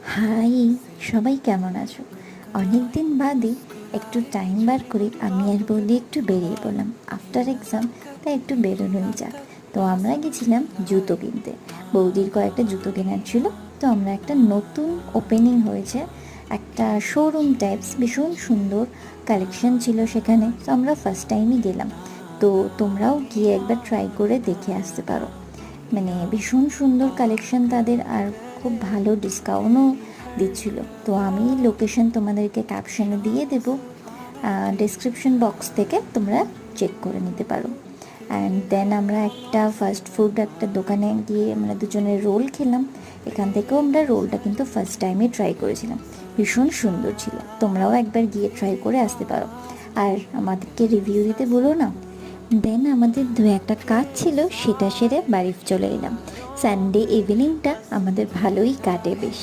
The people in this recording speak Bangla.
হাই, সবাই কেমন আছো? অনেক দিন বাদে একটু টাইম বার করে আমি আর বৌদি একটু বেরিয়ে পড়লাম। আফটার এক্সাম, তাই একটু বেরোনোই যাক। তো আমরা গেছিলাম জুতো কিনতে। বৌদির কয়েকটা জুতো কেনার ছিল। তো আমরা একটা নতুন ওপেনিং হয়েছে, একটা শোরুম টাইপস, ভীষণ সুন্দর কালেকশন ছিল সেখানে। তো আমরা ফার্স্ট টাইমই গেলাম। তো তোমরাও গিয়ে একবার ট্রাই করে দেখে আসতে পারো। মানে ভীষণ সুন্দর কালেকশন তাদের, আর খুব ভালো ডিসকাউন্টও দিচ্ছিল। তো আমি লোকেশন তোমাদেরকে ক্যাপশনে দিয়ে দেবো, ডেসক্রিপশন বক্স থেকে তোমরা চেক করে নিতে পারো। অ্যান্ড দেন আমরা একটা ফাস্ট ফুড একটা দোকানে গিয়ে আমরা দুজনের রোল খেলাম। এখান থেকেও আমরা রোলটা কিন্তু ফার্স্ট টাইমে ট্রাই করেছিলাম, ভীষণ সুন্দর ছিল। তোমরাও একবার গিয়ে ট্রাই করে আসতে পারো, আর আমাদেরকে রিভিউ দিতে বলো না। দেন আমাদের দু একটা কাজ ছিল, সেটা সেরে বাড়ি চলে এলাম। সানডে ইভিনিংটা আমাদের ভালোই কাটে বেশ।